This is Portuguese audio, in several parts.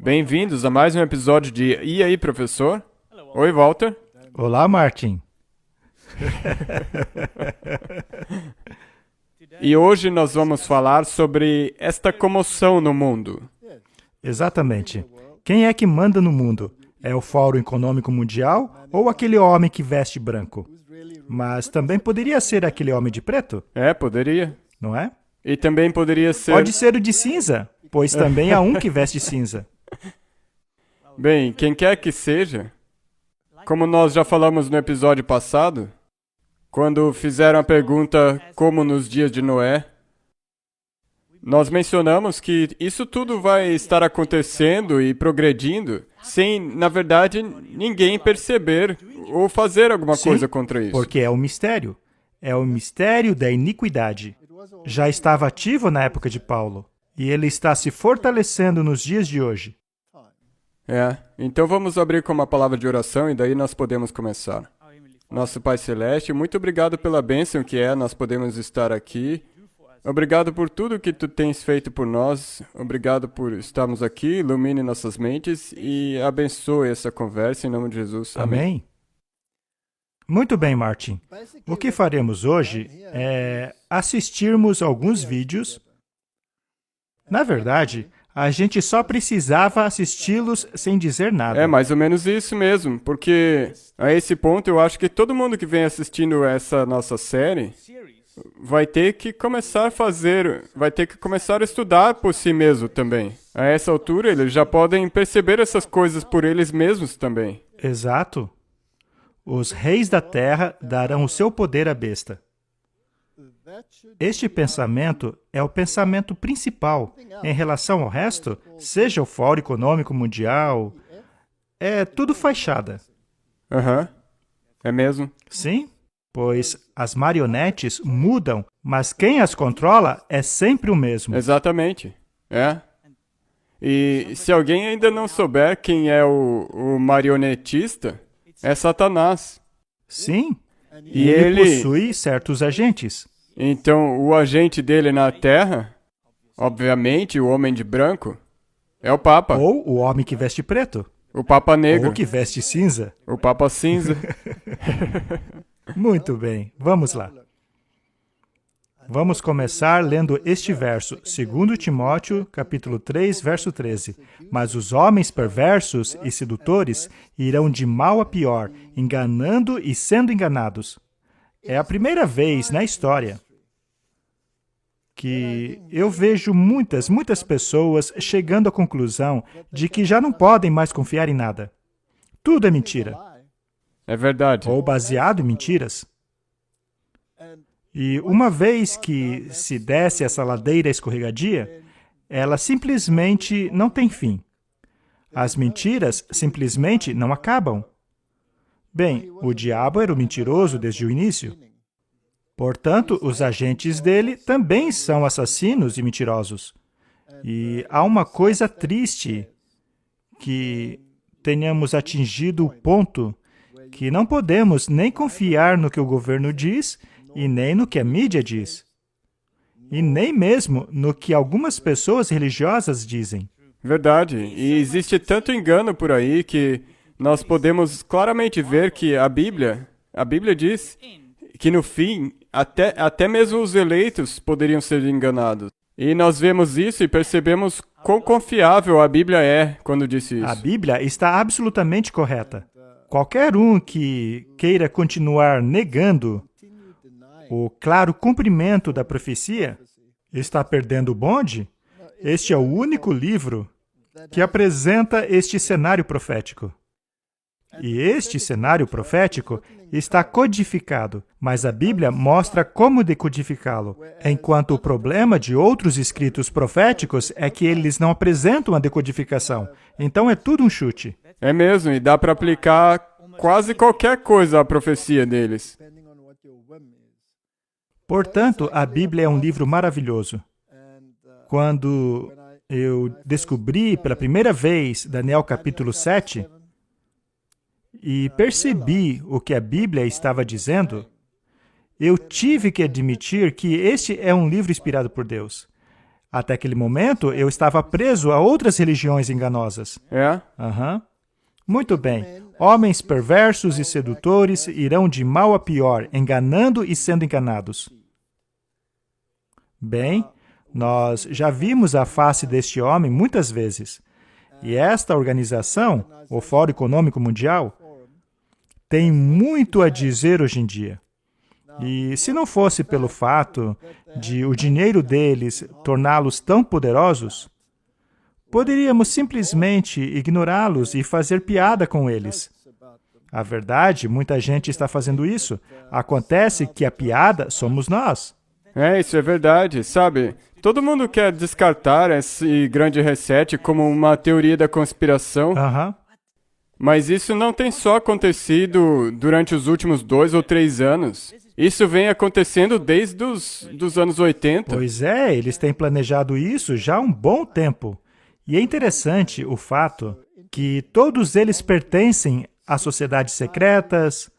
Bem-vindos a mais um episódio de E aí, professor? Oi, Walter. Olá, Martin. E hoje nós vamos falar sobre esta comoção no mundo. Exatamente. Quem é que manda no mundo? É o Fórum Econômico Mundial ou aquele homem que veste branco? Mas também poderia ser aquele homem de preto, Poderia. não é? E também poderia ser... Pode ser o de cinza, pois também há um que veste cinza. Bem, quem quer que seja, como nós já falamos no episódio passado, quando fizeram a pergunta como nos dias de Noé, nós mencionamos que isso tudo vai estar acontecendo e progredindo sem, na verdade, ninguém perceber ou fazer alguma coisa contra isso. Porque é o mistério. É o mistério da iniquidade. Já estava ativo na época de Paulo, e ele está se fortalecendo nos dias de hoje. Então vamos abrir com uma palavra de oração e daí nós podemos começar. Nosso Pai Celeste, muito obrigado pela bênção que nós podemos estar aqui. Obrigado por tudo que Tu tens feito por nós. Obrigado por estarmos aqui. Ilumine nossas mentes e abençoe essa conversa em nome de Jesus. Amém. Muito bem, Martin. O que faremos hoje é assistirmos alguns vídeos. Na verdade, a gente só precisava assisti-los sem dizer nada. É mais ou menos isso mesmo, porque a esse ponto eu acho que todo mundo que vem assistindo essa nossa série vai ter que começar a estudar por si mesmo também. A essa altura, eles já podem perceber essas coisas por eles mesmos também. Exato. Os reis da terra darão o seu poder à besta. Este pensamento é o pensamento principal. Em relação ao resto, seja o Fórum Econômico Mundial, é tudo fachada. É mesmo? Sim, pois as marionetes mudam, mas quem as controla é sempre o mesmo. Exatamente. E se alguém ainda não souber quem é o marionetista, é Satanás. Sim, E ele ele possui certos agentes. Então, o agente dele na Terra, obviamente, o homem de branco, é o Papa. Ou o homem que veste preto. O Papa Negro. Ou que veste cinza. O Papa Cinza. Muito bem, vamos lá. Vamos começar lendo este verso, 2 Timóteo, capítulo 3, verso 13. Mas os homens perversos e sedutores irão de mal a pior, enganando e sendo enganados. É a primeira vez na história que eu vejo muitas pessoas chegando à conclusão de que já não podem mais confiar em nada. Tudo é mentira. É verdade. Ou baseado em mentiras. E uma vez que se desce essa ladeira escorregadia, ela simplesmente não tem fim. As mentiras simplesmente não acabam. Bem, o diabo era o mentiroso desde o início. Portanto, os agentes dele também são assassinos e mentirosos. E há uma coisa triste, que tenhamos atingido o ponto que não podemos nem confiar no que o governo diz e nem no que a mídia diz. E nem mesmo no que algumas pessoas religiosas dizem. Verdade. E existe tanto engano por aí que nós podemos claramente ver que a Bíblia diz que no fim, até mesmo os eleitos poderiam ser enganados. E nós vemos isso e percebemos quão confiável a Bíblia é quando disse isso. A Bíblia está absolutamente correta. Qualquer um que queira continuar negando o claro cumprimento da profecia está perdendo o bonde. Este é o único livro que apresenta este cenário profético. E este cenário profético está codificado, mas a Bíblia mostra como decodificá-lo, enquanto o problema de outros escritos proféticos é que eles não apresentam a decodificação. Então é tudo um chute. É mesmo, e dá para aplicar quase qualquer coisa à profecia deles. Portanto, a Bíblia é um livro maravilhoso. Quando eu descobri pela primeira vez Daniel capítulo 7, e percebi o que a Bíblia estava dizendo, eu tive que admitir que este é um livro inspirado por Deus. Até aquele momento, eu estava preso a outras religiões enganosas. É? Aham. Muito bem. Homens perversos e sedutores irão de mal a pior, enganando e sendo enganados. Bem, nós já vimos a face deste homem muitas vezes. E esta organização, o Fórum Econômico Mundial, tem muito a dizer hoje em dia. E se não fosse pelo fato de o dinheiro deles torná-los tão poderosos, poderíamos simplesmente ignorá-los e fazer piada com eles. A verdade, muita gente está fazendo isso. Acontece que a piada somos nós. Isso é verdade, sabe? Todo mundo quer descartar esse grande reset como uma teoria da conspiração, Aham. mas isso não tem só acontecido durante os últimos 2 ou 3 anos. Isso vem acontecendo desde os anos 80. Pois é, eles têm planejado isso já há um bom tempo. E é interessante o fato que todos eles pertencem a sociedades secretas,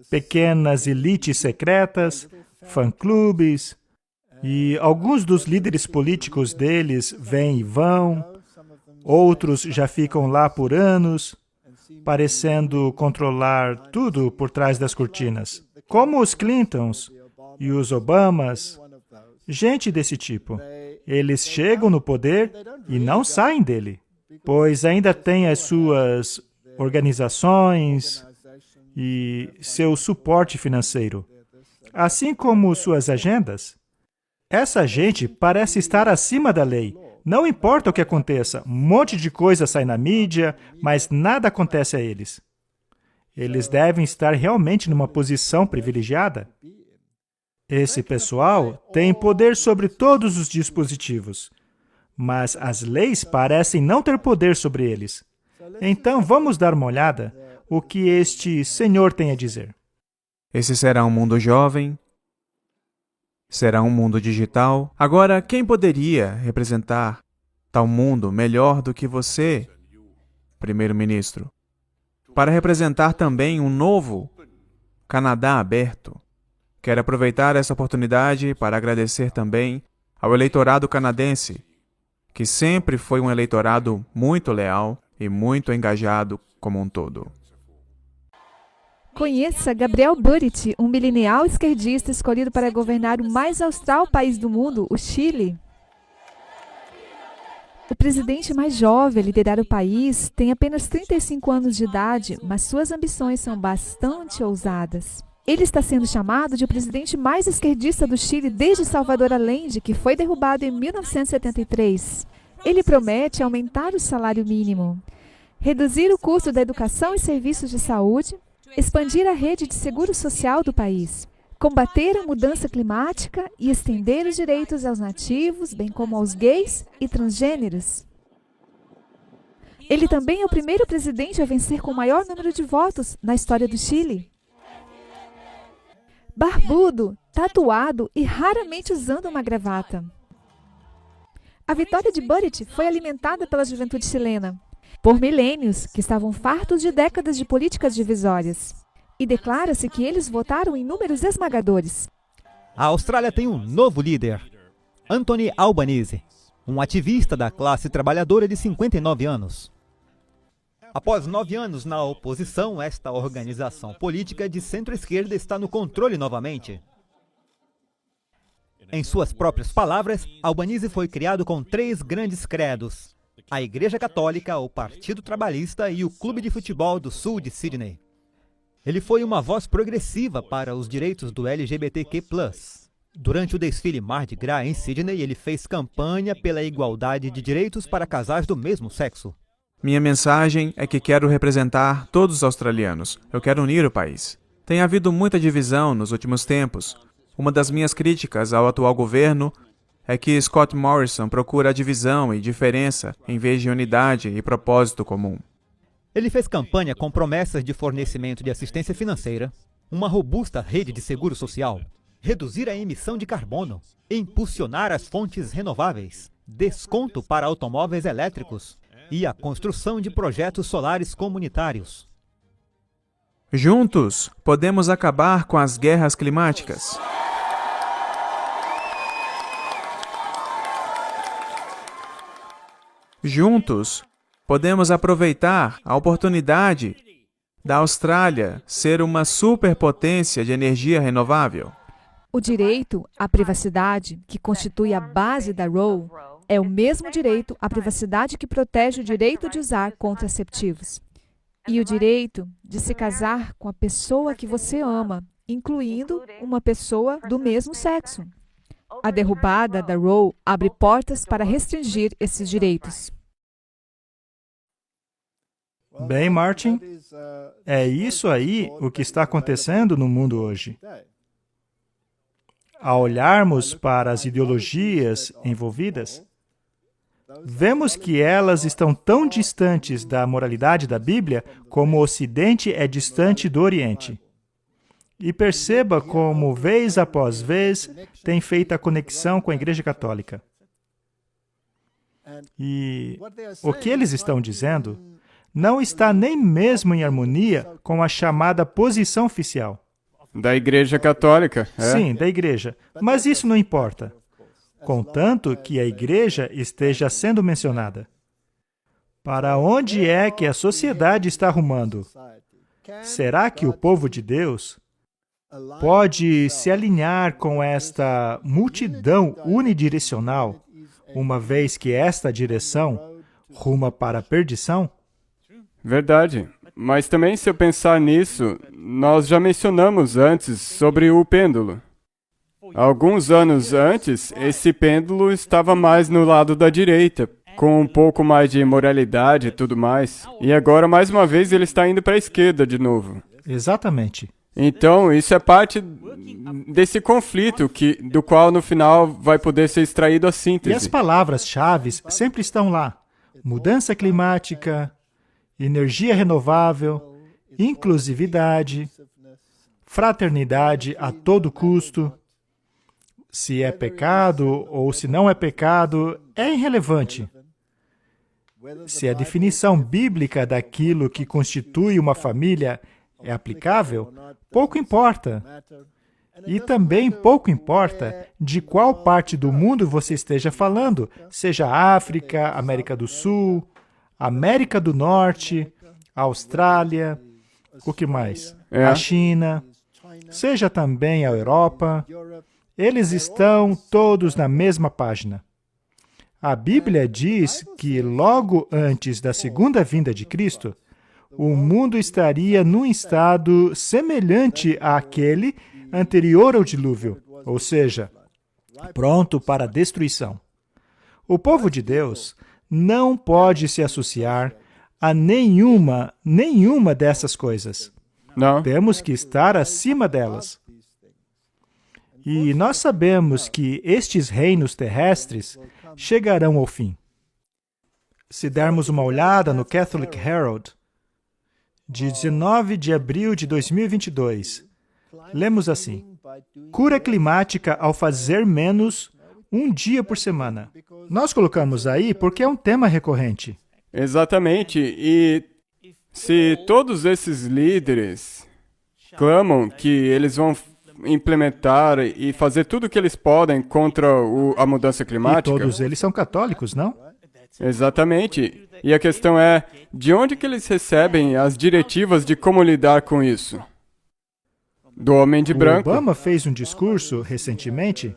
pequenas elites secretas, fã-clubes, e alguns dos líderes políticos deles vêm e vão, outros já ficam lá por anos, parecendo controlar tudo por trás das cortinas, como os Clintons e os Obamas, gente desse tipo. Eles chegam no poder e não saem dele, pois ainda têm as suas organizações e seu suporte financeiro, assim como suas agendas. Essa gente parece estar acima da lei. Não importa o que aconteça, um monte de coisa sai na mídia, mas nada acontece a eles. Eles devem estar realmente numa posição privilegiada. Esse pessoal tem poder sobre todos os dispositivos, mas as leis parecem não ter poder sobre eles. Então, vamos dar uma olhada o que este senhor tem a dizer. Esse será um mundo jovem, será um mundo digital. Agora, quem poderia representar tal mundo melhor do que você, primeiro-ministro? Para representar também um novo Canadá aberto. Quero aproveitar essa oportunidade para agradecer também ao eleitorado canadense, que sempre foi um eleitorado muito leal e muito engajado como um todo. Conheça Gabriel Boric, um milenial esquerdista escolhido para governar o mais austral país do mundo, o Chile. O presidente mais jovem a liderar o país tem apenas 35 anos de idade, mas suas ambições são bastante ousadas. Ele está sendo chamado de o presidente mais esquerdista do Chile desde Salvador Allende, que foi derrubado em 1973. Ele promete aumentar o salário mínimo, reduzir o custo da educação e serviços de saúde, expandir a rede de seguro social do país, combater a mudança climática e estender os direitos aos nativos, bem como aos gays e transgêneros. Ele também é o primeiro presidente a vencer com o maior número de votos na história do Chile. Barbudo, tatuado e raramente usando uma gravata. A vitória de Boric foi alimentada pela juventude chilena, por milênios que estavam fartos de décadas de políticas divisórias. E declara-se que eles votaram em números esmagadores. A Austrália tem um novo líder, Anthony Albanese, um ativista da classe trabalhadora de 59 anos. Após 9 anos na oposição, esta organização política de centro-esquerda está no controle novamente. Em suas próprias palavras, Albanese foi criado com 3 grandes credos: a Igreja Católica, o Partido Trabalhista e o Clube de Futebol do Sul de Sydney. Ele foi uma voz progressiva para os direitos do LGBTQ+. Durante o desfile Mardi Gras em Sydney, ele fez campanha pela igualdade de direitos para casais do mesmo sexo. Minha mensagem é que quero representar todos os australianos. Eu quero unir o país. Tem havido muita divisão nos últimos tempos. Uma das minhas críticas ao atual governo é que Scott Morrison procura a divisão e diferença em vez de unidade e propósito comum. Ele fez campanha com promessas de fornecimento de assistência financeira, uma robusta rede de seguro social, reduzir a emissão de carbono, impulsionar as fontes renováveis, desconto para automóveis elétricos e a construção de projetos solares comunitários. Juntos, podemos acabar com as guerras climáticas. Juntos, podemos aproveitar a oportunidade da Austrália ser uma superpotência de energia renovável. O direito à privacidade, que constitui a base da Roe, é o mesmo direito à privacidade que protege o direito de usar contraceptivos. E o direito de se casar com a pessoa que você ama, incluindo uma pessoa do mesmo sexo. A derrubada da Roe abre portas para restringir esses direitos. Bem, Martin, é isso aí o que está acontecendo no mundo hoje. Ao olharmos para as ideologias envolvidas, vemos que elas estão tão distantes da moralidade da Bíblia como o Ocidente é distante do Oriente. E perceba como, vez após vez, tem feito a conexão com a Igreja Católica. E o que eles estão dizendo não está nem mesmo em harmonia com a chamada posição oficial. Da Igreja Católica, é? Sim, da Igreja. Mas isso não importa, contanto que a Igreja esteja sendo mencionada. Para onde é que a sociedade está rumando? Será que o povo de Deus pode se alinhar com esta multidão unidirecional, uma vez que esta direção ruma para a perdição? Verdade. Mas também, se eu pensar nisso, nós já mencionamos antes sobre o pêndulo. Alguns anos antes, esse pêndulo estava mais no lado da direita, com um pouco mais de imoralidade e tudo mais. E agora, mais uma vez, ele está indo para a esquerda de novo. Exatamente. Então, isso é parte desse conflito do qual, no final, vai poder ser extraído a síntese. E as palavras-chave sempre estão lá. Mudança climática, energia renovável, inclusividade, fraternidade a todo custo. Se é pecado ou se não é pecado, é irrelevante. Se a definição bíblica daquilo que constitui uma família é aplicável, pouco importa. E também pouco importa de qual parte do mundo você esteja falando, seja África, América do Sul, América do Norte, Austrália, o que mais? A China, seja também a Europa. Eles estão todos na mesma página. A Bíblia diz que logo antes da segunda vinda de Cristo, o mundo estaria num estado semelhante àquele anterior ao dilúvio, ou seja, pronto para a destruição. O povo de Deus não pode se associar a nenhuma dessas coisas. Não. Temos que estar acima delas. E nós sabemos que estes reinos terrestres chegarão ao fim. Se dermos uma olhada no Catholic Herald, de 19 de abril de 2022, lemos assim: cura climática ao fazer menos um dia por semana. Nós colocamos aí porque é um tema recorrente. Exatamente. E se todos esses líderes clamam que eles vão implementar e fazer tudo o que eles podem contra a mudança climática... E todos eles são católicos, não? Exatamente. E a questão é, de onde que eles recebem as diretivas de como lidar com isso? Do homem de branco. Obama fez um discurso recentemente,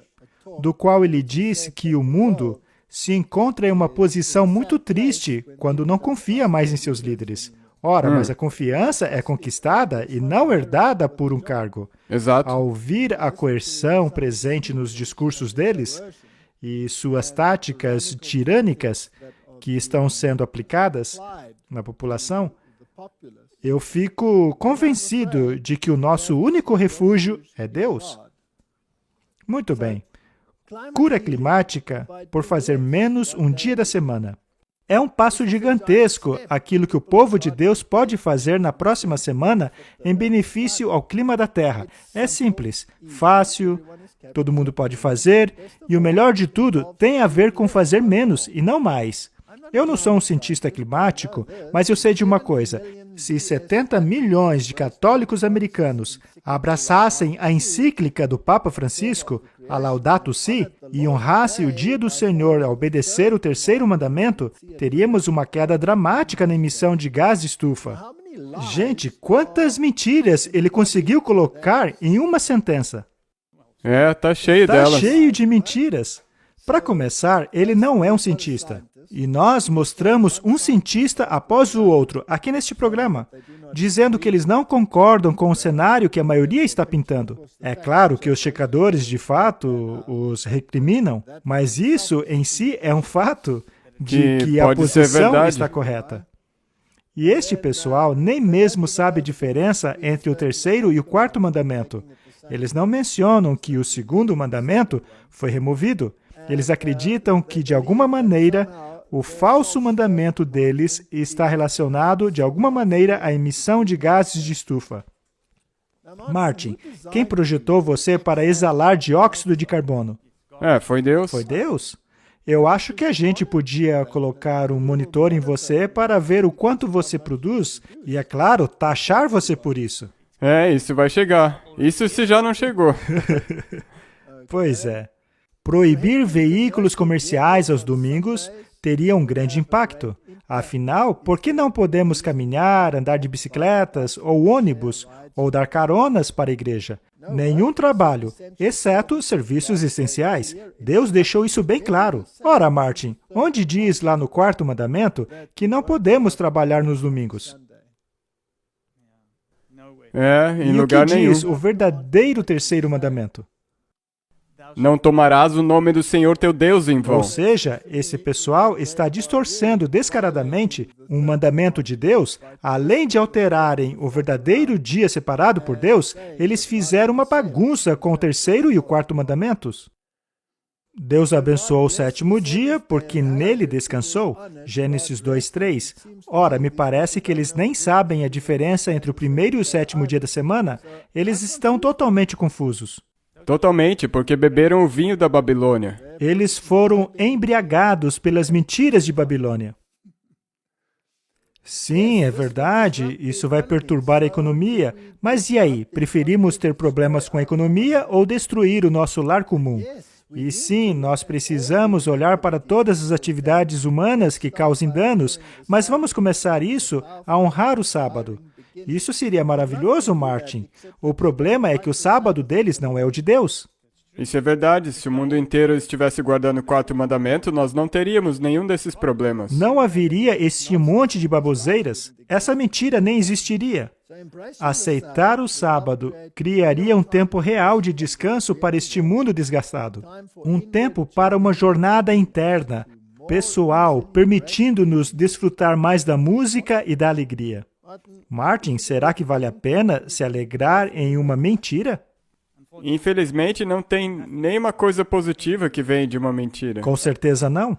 do qual ele disse que o mundo se encontra em uma posição muito triste quando não confia mais em seus líderes. Ora, mas a confiança é conquistada e não herdada por um cargo. Exato. Ao ouvir a coerção presente nos discursos deles e suas táticas tirânicas que estão sendo aplicadas na população, eu fico convencido de que o nosso único refúgio é Deus. Muito bem. Cura climática por fazer menos um dia da semana. É um passo gigantesco aquilo que o povo de Deus pode fazer na próxima semana em benefício ao clima da Terra. É simples, fácil, todo mundo pode fazer, e o melhor de tudo tem a ver com fazer menos e não mais. Eu não sou um cientista climático, mas eu sei de uma coisa. Se 70 milhões de católicos americanos abraçassem a encíclica do Papa Francisco, a Laudato Si, e honrassem o dia do Senhor a obedecer o terceiro mandamento, teríamos uma queda dramática na emissão de gás de estufa. Gente, quantas mentiras ele conseguiu colocar em uma sentença? Tá cheio Está delas. cheio de mentiras. Para começar, ele não é um cientista. E nós mostramos um cientista após o outro aqui neste programa, dizendo que eles não concordam com o cenário que a maioria está pintando. É claro que os checadores, de fato, os recriminam, mas isso em si é um fato de que a pode ser posição verdade. está correta. E este pessoal nem mesmo sabe a diferença entre o terceiro e o quarto mandamento. Eles não mencionam que o segundo mandamento foi removido. Eles acreditam que, de alguma maneira, o falso mandamento deles está relacionado, de alguma maneira, à emissão de gases de estufa. Martin, quem projetou você para exalar dióxido de carbono? Foi Deus. Foi Deus? Eu acho que a gente podia colocar um monitor em você para ver o quanto você produz e, é claro, taxar você por isso. Isso vai chegar. Isso se já não chegou. Pois é. Proibir veículos comerciais aos domingos teria um grande impacto. Afinal, por que não podemos caminhar, andar de bicicletas ou ônibus, ou dar caronas para a igreja? Nenhum trabalho, exceto serviços essenciais. Deus deixou isso bem claro. Ora, Martin, onde diz lá no quarto mandamento que não podemos trabalhar nos domingos? Em E lugar o que nenhum. diz o verdadeiro terceiro mandamento? Não tomarás o nome do Senhor teu Deus em vão. Ou seja, esse pessoal está distorcendo descaradamente um mandamento de Deus. Além de alterarem o verdadeiro dia separado por Deus, eles fizeram uma bagunça com o terceiro e o quarto mandamentos. Deus abençoou o sétimo dia, porque nele descansou. Gênesis 2:3. Ora, me parece que eles nem sabem a diferença entre o primeiro e o sétimo dia da semana. Eles estão totalmente confusos. Totalmente, porque beberam o vinho da Babilônia. Eles foram embriagados pelas mentiras de Babilônia. Sim, é verdade, isso vai perturbar a economia. Mas e aí? Preferimos ter problemas com a economia ou destruir o nosso lar comum? E sim, nós precisamos olhar para todas as atividades humanas que causem danos, mas vamos começar isso a honrar o sábado. Isso seria maravilhoso, Martin. O problema é que o sábado deles não é o de Deus. Isso é verdade. Se o mundo inteiro estivesse guardando o quarto mandamento, nós não teríamos nenhum desses problemas. Não haveria este monte de baboseiras. Essa mentira nem existiria. Aceitar o sábado criaria um tempo real de descanso para este mundo desgastado. Um tempo para uma jornada interna, pessoal, permitindo-nos desfrutar mais da música e da alegria. Martin, será que vale a pena se alegrar em uma mentira? Infelizmente, não tem nenhuma coisa positiva que vem de uma mentira. Com certeza não.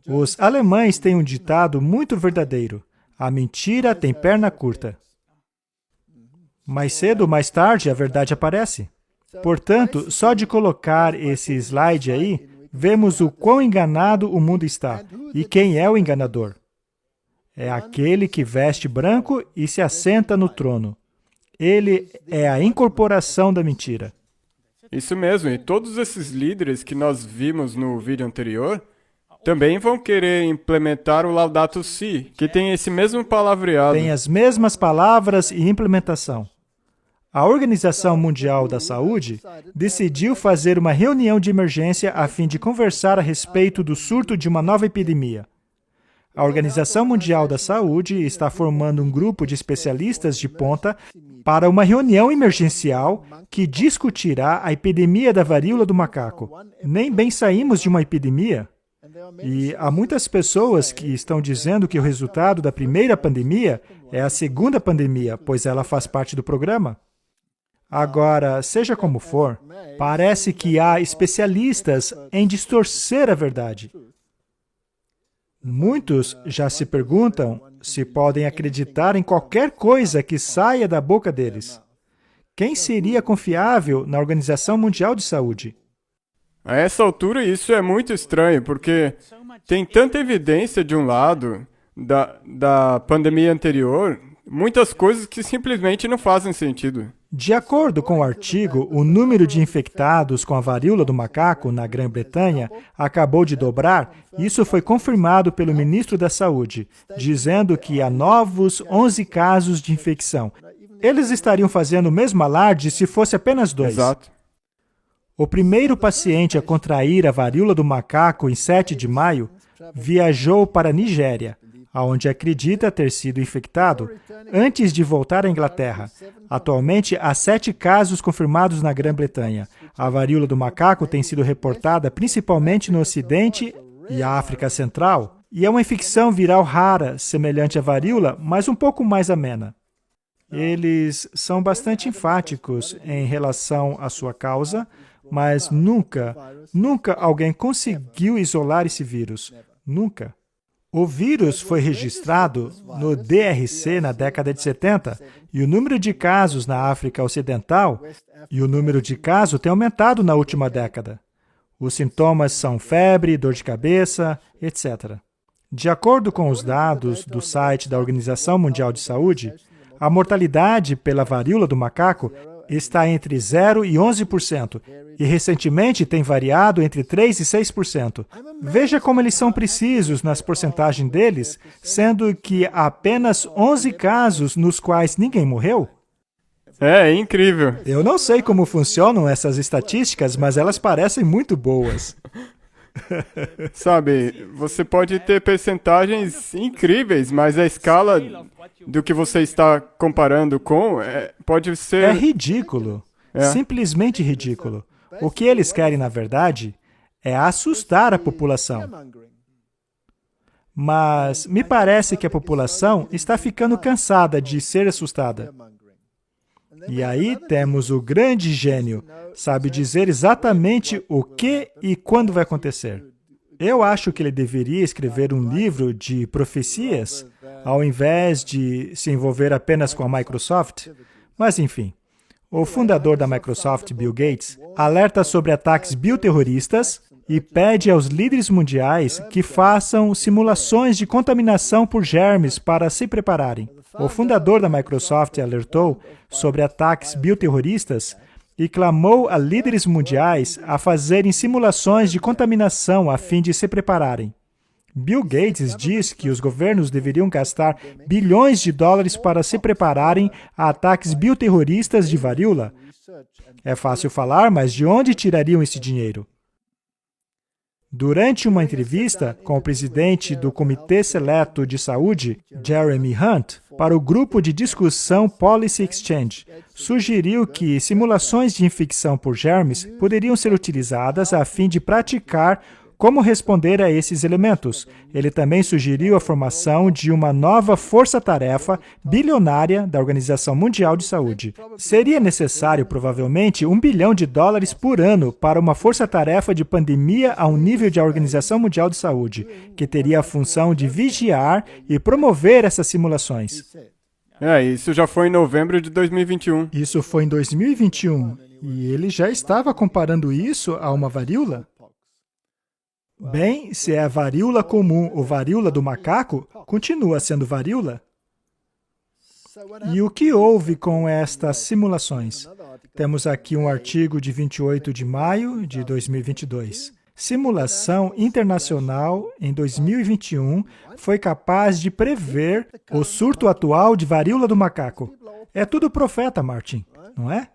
Os alemães têm um ditado muito verdadeiro. A mentira tem perna curta. Mais cedo ou mais tarde, a verdade aparece. Portanto, só de colocar esse slide aí, vemos o quão enganado o mundo está. E quem é o enganador? É aquele que veste branco e se assenta no trono. Ele é a incorporação da mentira. Isso mesmo, e todos esses líderes que nós vimos no vídeo anterior também vão querer implementar o Laudato Si, que tem esse mesmo palavreado. Tem as mesmas palavras e implementação. A Organização Mundial da Saúde decidiu fazer uma reunião de emergência a fim de conversar a respeito do surto de uma nova epidemia. A Organização Mundial da Saúde está formando um grupo de especialistas de ponta para uma reunião emergencial que discutirá a epidemia da varíola do macaco. Nem bem saímos de uma epidemia. E há muitas pessoas que estão dizendo que o resultado da primeira pandemia é a segunda pandemia, pois ela faz parte do programa. Agora, seja como for, parece que há especialistas em distorcer a verdade. Muitos já se perguntam se podem acreditar em qualquer coisa que saia da boca deles. Quem seria confiável na Organização Mundial de Saúde? A essa altura, isso é muito estranho, porque tem tanta evidência de um lado da pandemia anterior, muitas coisas que simplesmente não fazem sentido. De acordo com o artigo, o número de infectados com a varíola do macaco na Grã-Bretanha acabou de dobrar. Isso foi confirmado pelo ministro da Saúde, dizendo que há novos 11 casos de infecção. Eles estariam fazendo o mesmo alarde se fosse apenas 2. Exato. O primeiro paciente a contrair a varíola do macaco em 7 de maio viajou para a Nigéria, onde acredita ter sido infectado, antes de voltar à Inglaterra. Atualmente, há 7 casos confirmados na Grã-Bretanha. A varíola do macaco tem sido reportada principalmente no Ocidente e África Central, e é uma infecção viral rara, semelhante à varíola, mas um pouco mais amena. Eles são bastante enfáticos em relação à sua causa, mas nunca alguém conseguiu isolar esse vírus. Nunca. O vírus foi registrado no DRC na década de 70, e o número de casos na África Ocidental tem aumentado na última década. Os sintomas são febre, dor de cabeça, etc. De acordo com os dados do site da Organização Mundial de Saúde, a mortalidade pela varíola do macaco está entre 0% e 11%, e recentemente tem variado entre 3% e 6%. Veja como eles são precisos nas porcentagens deles, sendo que há apenas 11 casos nos quais ninguém morreu. É incrível. Eu não sei como funcionam essas estatísticas, mas elas parecem muito boas. Sabe, você pode ter percentagens incríveis, mas a escala do que você está comparando com pode ser... É ridículo. Simplesmente ridículo. O que eles querem, na verdade, é assustar a população. Mas me parece que a população está ficando cansada de ser assustada. E aí temos o grande gênio, sabe dizer exatamente o que e quando vai acontecer. Eu acho que ele deveria escrever um livro de profecias, ao invés de se envolver apenas com a Microsoft. Mas, enfim, o fundador da Microsoft, Bill Gates, alerta sobre ataques bioterroristas e pede aos líderes mundiais que façam simulações de contaminação por germes para se prepararem. O fundador da Microsoft alertou sobre ataques bioterroristas e clamou a líderes mundiais a fazerem simulações de contaminação a fim de se prepararem. Bill Gates diz que os governos deveriam gastar bilhões de dólares para se prepararem a ataques bioterroristas de varíola. É fácil falar, mas de onde tirariam esse dinheiro? Durante uma entrevista com o presidente do Comitê Seleto de Saúde, Jeremy Hunt, para o grupo de discussão Policy Exchange, sugeriu que simulações de infecção por germes poderiam ser utilizadas a fim de praticar como responder a esses elementos. Ele também sugeriu a formação de uma nova força-tarefa bilionária da Organização Mundial de Saúde. Seria necessário, provavelmente, $1 bilhão por ano para uma força-tarefa de pandemia ao nível da Organização Mundial de Saúde, que teria a função de vigiar e promover essas simulações. Isso já foi em novembro de 2021. Isso foi em 2021, e ele já estava comparando isso a uma varíola? Bem, se é a varíola comum ou varíola do macaco, continua sendo varíola. E o que houve com estas simulações? Temos aqui um artigo de 28 de maio de 2022. Simulação internacional em 2021 foi capaz de prever o surto atual de varíola do macaco. É tudo profeta, Martin, não é?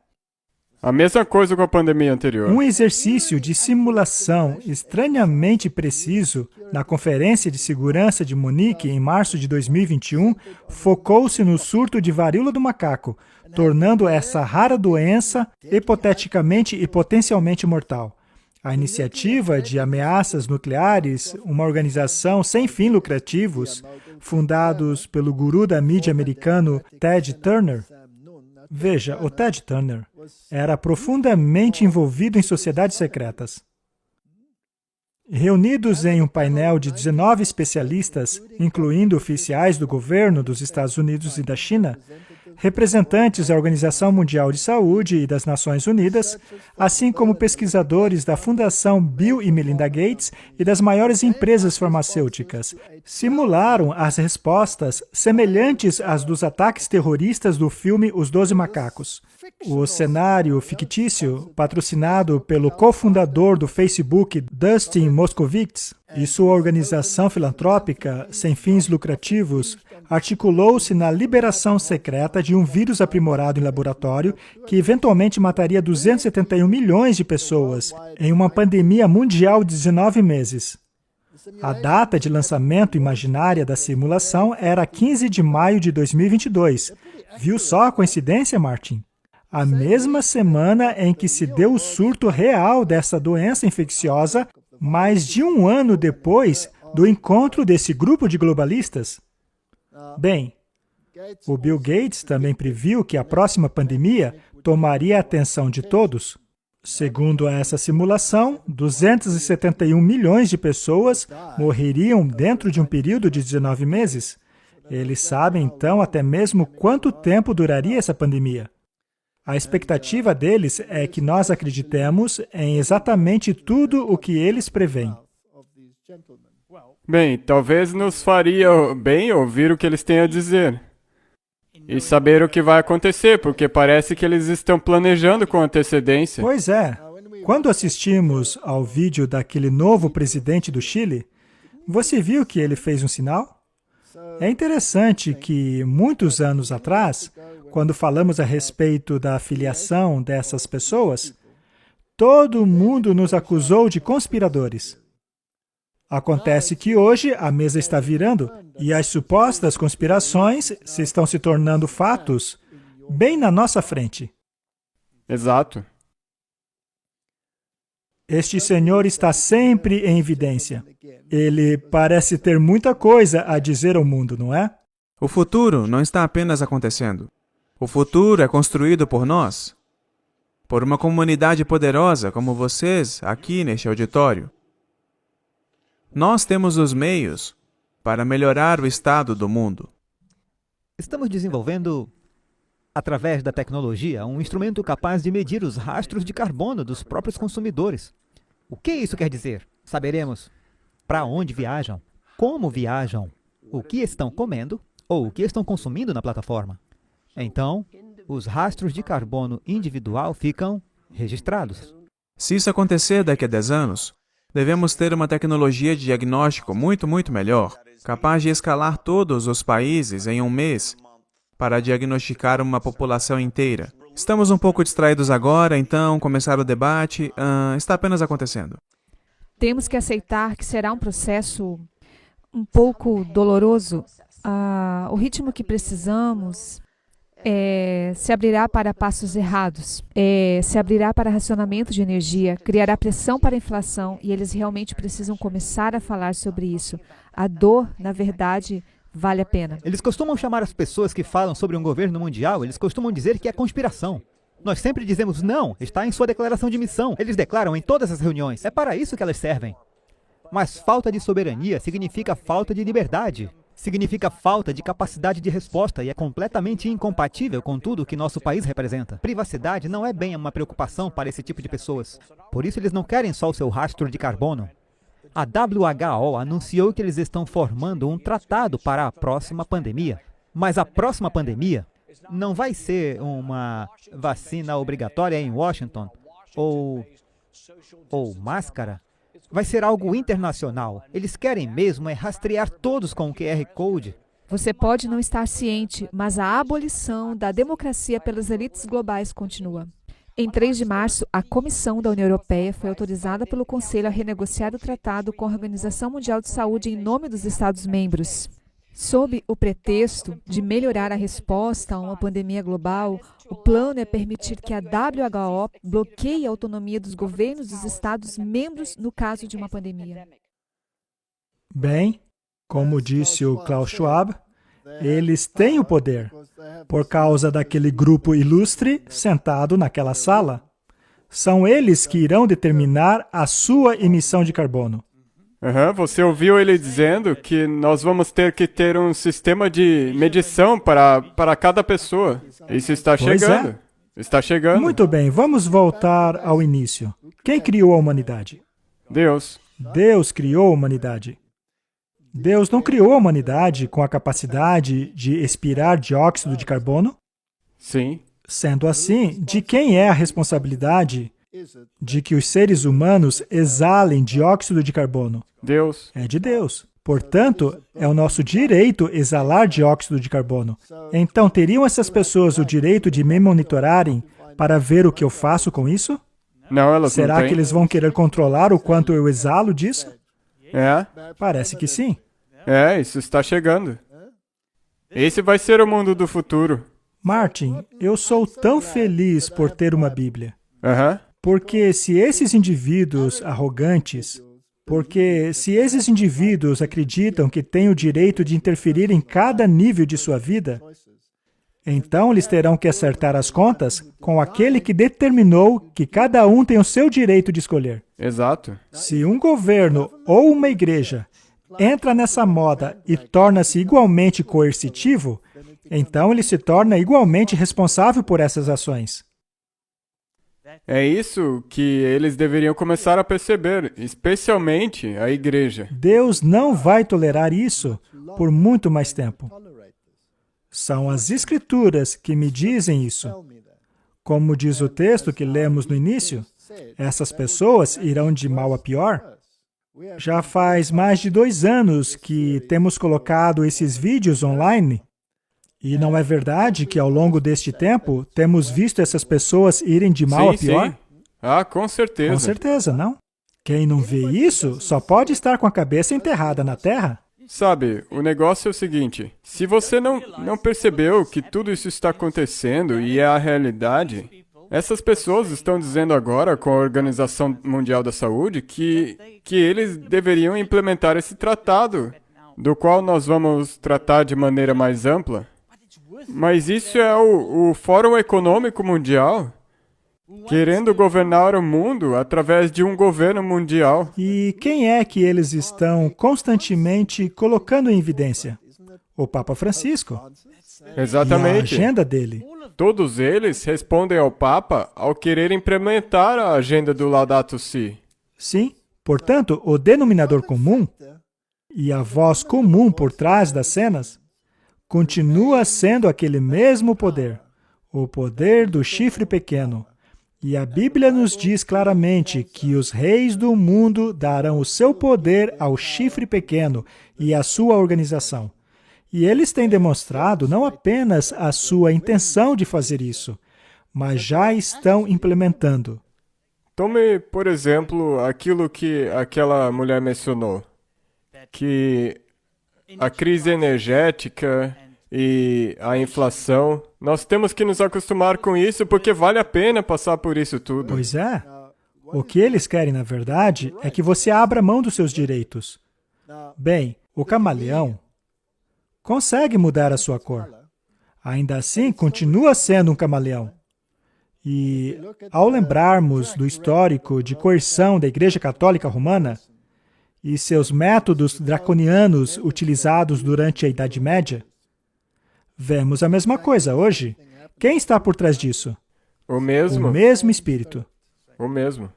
A mesma coisa com a pandemia anterior. Um exercício de simulação estranhamente preciso na Conferência de Segurança de Munique, em março de 2021, focou-se no surto de varíola do macaco, tornando essa rara doença hipoteticamente e potencialmente mortal. A iniciativa de ameaças nucleares, uma organização sem fins lucrativos, fundados pelo guru da mídia americano Ted Turner. Veja, o Ted Turner era profundamente envolvido em sociedades secretas. Reunidos em um painel de 19 especialistas, incluindo oficiais do governo dos Estados Unidos e da China, representantes da Organização Mundial de Saúde e das Nações Unidas, assim como pesquisadores da Fundação Bill e Melinda Gates e das maiores empresas farmacêuticas, simularam as respostas semelhantes às dos ataques terroristas do filme Os 12 Macacos. O cenário fictício, patrocinado pelo cofundador do Facebook, Dustin Moskovitz, e sua organização filantrópica sem fins lucrativos, articulou-se na liberação secreta de um vírus aprimorado em laboratório que eventualmente mataria 271 milhões de pessoas em uma pandemia mundial de 19 meses. A data de lançamento imaginária da simulação era 15 de maio de 2022. Viu só a coincidência, Martin? A mesma semana em que se deu o surto real dessa doença infecciosa, mais de um ano depois do encontro desse grupo de globalistas. Bem, o Bill Gates também previu que a próxima pandemia tomaria a atenção de todos. Segundo essa simulação, 271 milhões de pessoas morreriam dentro de um período de 19 meses. Eles sabem, então, até mesmo quanto tempo duraria essa pandemia. A expectativa deles é que nós acreditemos em exatamente tudo o que eles preveem. Bem, talvez nos faria bem ouvir o que eles têm a dizer e saber o que vai acontecer, porque parece que eles estão planejando com antecedência. Pois é. Quando assistimos ao vídeo daquele novo presidente do Chile, você viu que ele fez um sinal? É interessante que, muitos anos atrás, quando falamos a respeito da filiação dessas pessoas, todo mundo nos acusou de conspiradores. Acontece que hoje a mesa está virando e as supostas conspirações estão se tornando fatos bem na nossa frente. Exato. Este senhor está sempre em evidência. Ele parece ter muita coisa a dizer ao mundo, não é? O futuro não está apenas acontecendo. O futuro é construído por nós, por uma comunidade poderosa como vocês aqui neste auditório. Nós temos os meios para melhorar o estado do mundo. Estamos desenvolvendo, através da tecnologia, um instrumento capaz de medir os rastros de carbono dos próprios consumidores. O que isso quer dizer? Saberemos para onde viajam, como viajam, o que estão comendo ou o que estão consumindo na plataforma. Então, os rastros de carbono individual ficam registrados. Se isso acontecer daqui a 10 anos, devemos ter uma tecnologia de diagnóstico muito melhor, capaz de escalar todos os países em um mês para diagnosticar uma população inteira. Estamos um pouco distraídos agora, então começar o debate está apenas acontecendo. Temos que aceitar que será um processo um pouco doloroso. O ritmo que precisamos se abrirá para passos errados, se abrirá para racionamento de energia, criará pressão para a inflação e eles realmente precisam começar a falar sobre isso. A dor, na verdade, vale a pena. Eles costumam chamar as pessoas que falam sobre um governo mundial, eles costumam dizer que é conspiração. Nós sempre dizemos, não, está em sua declaração de missão. Eles declaram em todas as reuniões, é para isso que elas servem. Mas falta de soberania significa falta de liberdade. Significa falta de capacidade de resposta e é completamente incompatível com tudo o que nosso país representa. Privacidade não é bem uma preocupação para esse tipo de pessoas. Por isso eles não querem só o seu rastro de carbono. A WHO anunciou que eles estão formando um tratado para a próxima pandemia. Mas a próxima pandemia não vai ser uma vacina obrigatória em Washington ou máscara. Vai ser algo internacional. Eles querem mesmo rastrear todos com o QR Code. Você pode não estar ciente, mas a abolição da democracia pelas elites globais continua. Em 3 de março, a Comissão da União Europeia foi autorizada pelo Conselho a renegociar o tratado com a Organização Mundial de Saúde em nome dos Estados-membros. Sob o pretexto de melhorar a resposta a uma pandemia global, o plano é permitir que a WHO bloqueie a autonomia dos governos dos Estados-membros no caso de uma pandemia. Bem, como disse o Klaus Schwab, eles têm o poder, por causa daquele grupo ilustre sentado naquela sala. São eles que irão determinar a sua emissão de carbono. Você ouviu ele dizendo que nós vamos ter que ter um sistema de medição para cada pessoa. Isso está Pois é. chegando. Está chegando. Muito bem, vamos voltar ao início. Quem criou a humanidade? Deus. Deus criou a humanidade. Deus não criou a humanidade com a capacidade de expirar dióxido de carbono? Sim. Sendo assim, de quem é a responsabilidade de que os seres humanos exalem dióxido de carbono? Deus. É de Deus. Portanto, é o nosso direito exalar dióxido de carbono. Então, teriam essas pessoas o direito de me monitorarem para ver o que eu faço com isso? Não, elas não Será têm. que eles vão querer controlar o quanto eu exalo disso? É, Parece que sim. isso está chegando. Esse vai ser o mundo do futuro. Martin, eu sou tão feliz por ter uma Bíblia. Aham. Porque se esses indivíduos arrogantes, acreditam que têm o direito de interferir em cada nível de sua vida, então eles terão que acertar as contas com aquele que determinou que cada um tem o seu direito de escolher. Exato. Se um governo ou uma igreja entra nessa moda e torna-se igualmente coercitivo, então ele se torna igualmente responsável por essas ações. É isso que eles deveriam começar a perceber, especialmente a igreja. Deus não vai tolerar isso por muito mais tempo. São as Escrituras que me dizem isso. Como diz o texto que lemos no início, essas pessoas irão de mal a pior. Já faz mais de 2 anos que temos colocado esses vídeos online. E não é verdade que ao longo deste tempo temos visto essas pessoas irem de mal a pior? Sim. Ah, com certeza. Com certeza, não? Quem não vê isso só pode estar com a cabeça enterrada na terra. Sabe, o negócio é o seguinte, se você não percebeu que tudo isso está acontecendo e é a realidade, essas pessoas estão dizendo agora com a Organização Mundial da Saúde que eles deveriam implementar esse tratado, do qual nós vamos tratar de maneira mais ampla. Mas isso é o Fórum Econômico Mundial querendo governar o mundo através de um governo mundial. E quem é que eles estão constantemente colocando em evidência? O Papa Francisco. Exatamente. E a agenda dele. Todos eles respondem ao Papa ao querer implementar a agenda do Laudato Si. Sim, portanto, o denominador comum e a voz comum por trás das cenas continua sendo aquele mesmo poder, o poder do chifre pequeno. E a Bíblia nos diz claramente que os reis do mundo darão o seu poder ao chifre pequeno e à sua organização. E eles têm demonstrado não apenas a sua intenção de fazer isso, mas já estão implementando. Tome, por exemplo, aquilo que aquela mulher mencionou, que a crise energética e a inflação, nós temos que nos acostumar com isso porque vale a pena passar por isso tudo. Pois é. O que eles querem, na verdade, é que você abra mão dos seus direitos. Bem, o camaleão consegue mudar a sua cor. Ainda assim, continua sendo um camaleão. E, ao lembrarmos do histórico de coerção da Igreja Católica Romana e seus métodos draconianos utilizados durante a Idade Média, vemos a mesma coisa hoje. Quem está por trás disso? O mesmo? O mesmo Espírito. O mesmo.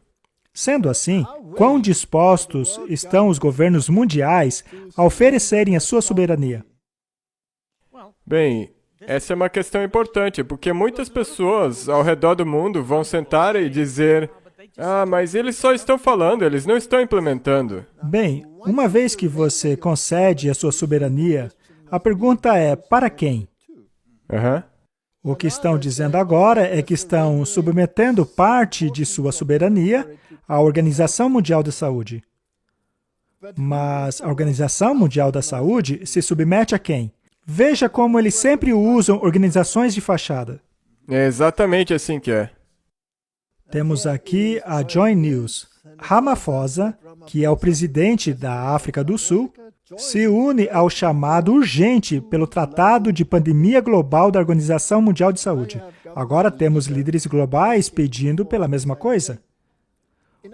Sendo assim, quão dispostos estão os governos mundiais a oferecerem a sua soberania? Bem, essa é uma questão importante, porque muitas pessoas ao redor do mundo vão sentar e dizer: ah, mas eles só estão falando, eles não estão implementando. Bem, uma vez que você concede a sua soberania, a pergunta é, para quem? O que estão dizendo agora é que estão submetendo parte de sua soberania à Organização Mundial da Saúde. Mas a Organização Mundial da Saúde se submete a quem? Veja como eles sempre usam organizações de fachada. É exatamente assim que é. Temos aqui a Joy News. Ramaphosa, que é o presidente da África do Sul, se une ao chamado urgente pelo Tratado de Pandemia Global da Organização Mundial de Saúde. Agora temos líderes globais pedindo pela mesma coisa.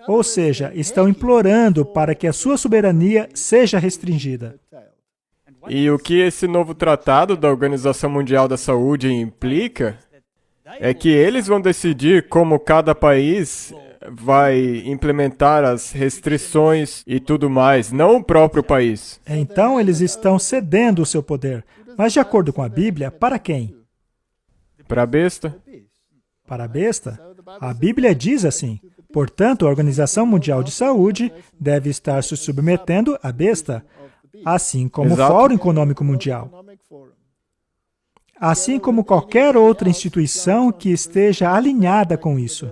Ou seja, estão implorando para que a sua soberania seja restringida. E o que esse novo tratado da Organização Mundial da Saúde implica é que eles vão decidir como cada país vai implementar as restrições e tudo mais, não o próprio país. Então, eles estão cedendo o seu poder. Mas, de acordo com a Bíblia, para quem? Para a besta? Para a besta? A Bíblia diz assim: portanto, a Organização Mundial de Saúde deve estar se submetendo à besta, assim como o Exato. Fórum Econômico Mundial. Assim como qualquer outra instituição que esteja alinhada com isso.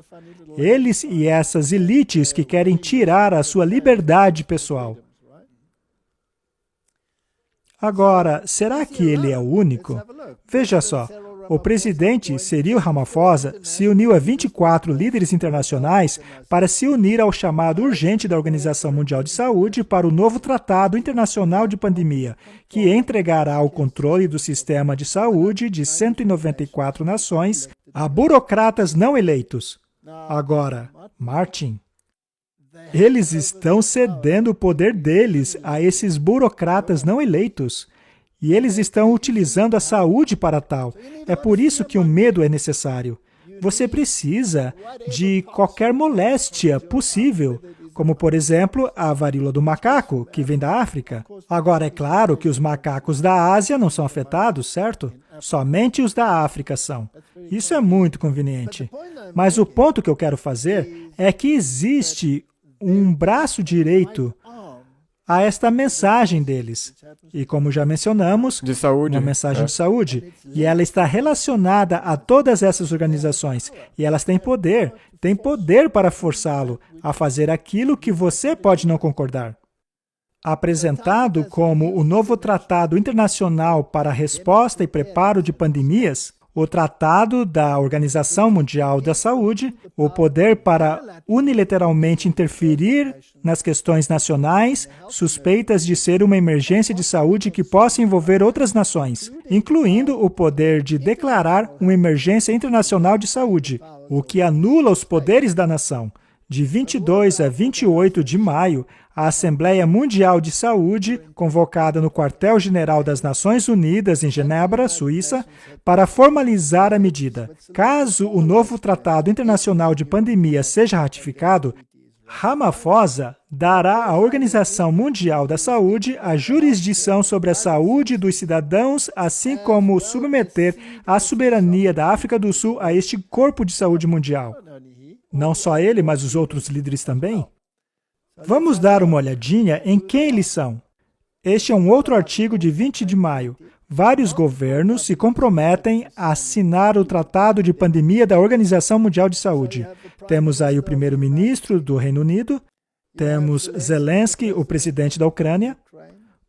Eles e essas elites que querem tirar a sua liberdade pessoal. Agora, será que ele é o único? Veja só, o presidente Cyril Ramaphosa se uniu a 24 líderes internacionais para se unir ao chamado urgente da Organização Mundial de Saúde para o novo Tratado Internacional de Pandemia, que entregará o controle do sistema de saúde de 194 nações a burocratas não eleitos. Agora, Martin, eles estão cedendo o poder deles a esses burocratas não eleitos. E eles estão utilizando a saúde para tal. É por isso que o medo é necessário. Você precisa de qualquer moléstia possível, como, por exemplo, a varíola do macaco, que vem da África. Agora, é claro que os macacos da Ásia não são afetados, certo? Somente os da África são. Isso é muito conveniente. Mas o ponto que eu quero fazer é que existe um braço direito a esta mensagem deles. E como já mencionamos, De saúde. uma mensagem de saúde. E ela está relacionada a todas essas organizações. E elas têm poder para forçá-lo a fazer aquilo que você pode não concordar. Apresentado como o novo Tratado Internacional para a Resposta e Preparo de Pandemias, o Tratado da Organização Mundial da Saúde, o poder para unilateralmente interferir nas questões nacionais suspeitas de ser uma emergência de saúde que possa envolver outras nações, incluindo o poder de declarar uma emergência internacional de saúde, o que anula os poderes da nação. De 22 a 28 de maio, a Assembleia Mundial de Saúde, convocada no Quartel-General das Nações Unidas em Genebra, Suíça, para formalizar a medida. Caso o novo Tratado Internacional de Pandemia seja ratificado, Ramaphosa dará à Organização Mundial da Saúde a jurisdição sobre a saúde dos cidadãos, assim como submeter a soberania da África do Sul a este corpo de saúde mundial. Não só ele, mas os outros líderes também. Vamos dar uma olhadinha em quem eles são. Este é um outro artigo de 20 de maio. Vários governos se comprometem a assinar o Tratado de Pandemia da Organização Mundial de Saúde. Temos aí o primeiro-ministro do Reino Unido, temos Zelensky, o presidente da Ucrânia.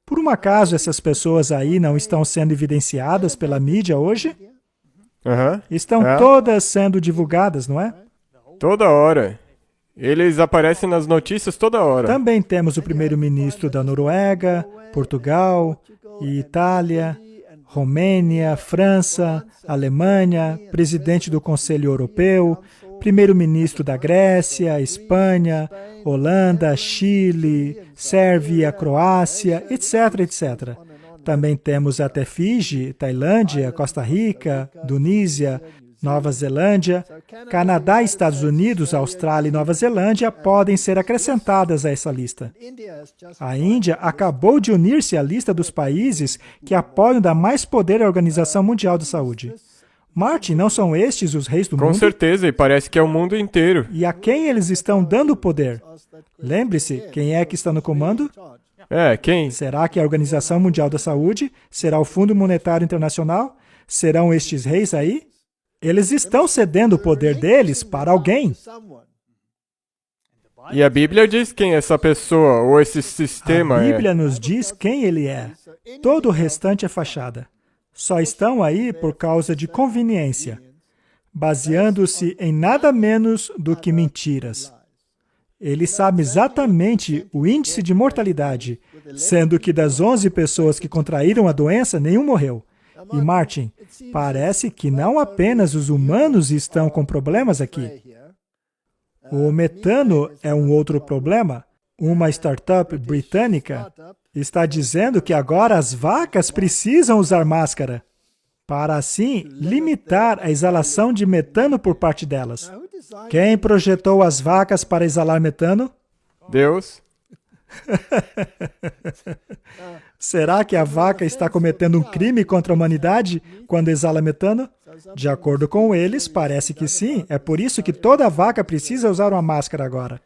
Por um acaso essas pessoas aí não estão sendo evidenciadas pela mídia hoje? Estão todas sendo divulgadas, não é? Toda hora. Eles aparecem nas notícias toda hora. Também temos o primeiro-ministro da Noruega, Portugal, Itália, Romênia, França, Alemanha, presidente do Conselho Europeu, primeiro-ministro da Grécia, Espanha, Holanda, Chile, Sérvia, Croácia, etc., etc. Também temos até Fiji, Tailândia, Costa Rica, Tunísia, Nova Zelândia, Canadá, Estados Unidos, Austrália e Nova Zelândia podem ser acrescentadas a essa lista. A Índia acabou de unir-se à lista dos países que apoiam dar mais poder à Organização Mundial da Saúde. Martin, não são estes os reis do mundo? Com certeza, e parece que é o mundo inteiro. E a quem eles estão dando poder? Lembre-se, quem é que está no comando? Quem? Será que é a Organização Mundial da Saúde? Será o Fundo Monetário Internacional? Serão estes reis aí? Eles estão cedendo o poder deles para alguém. E a Bíblia diz quem é essa pessoa ou esse sistema A Bíblia nos diz quem ele é. Todo o restante é fachada. Só estão aí por causa de conveniência, baseando-se em nada menos do que mentiras. Ele sabe exatamente o índice de mortalidade, sendo que das 11 pessoas que contraíram a doença, nenhum morreu. E Martin, parece que não apenas os humanos estão com problemas aqui. O metano é um outro problema. Uma startup britânica está dizendo que agora as vacas precisam usar máscara para, assim, limitar a exalação de metano por parte delas. Quem projetou as vacas para exalar metano? Deus. Será que a vaca está cometendo um crime contra a humanidade quando exala metano? De acordo com eles, parece que sim. É por isso que toda vaca precisa usar uma máscara agora.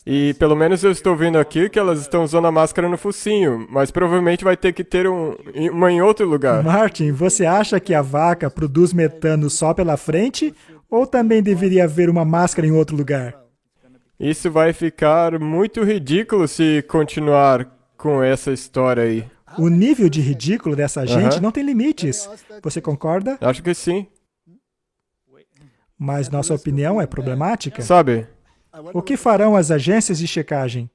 E pelo menos eu estou vendo aqui que elas estão usando a máscara no focinho, mas provavelmente vai ter que ter uma em outro lugar. Martin, você acha que a vaca produz metano só pela frente ou também deveria haver uma máscara em outro lugar? Isso vai ficar muito ridículo se continuar com essa história aí. O nível de ridículo dessa gente não tem limites. Você concorda? Acho que sim. Mas nossa opinião é problemática. Sabe, O que farão as agências de checagem?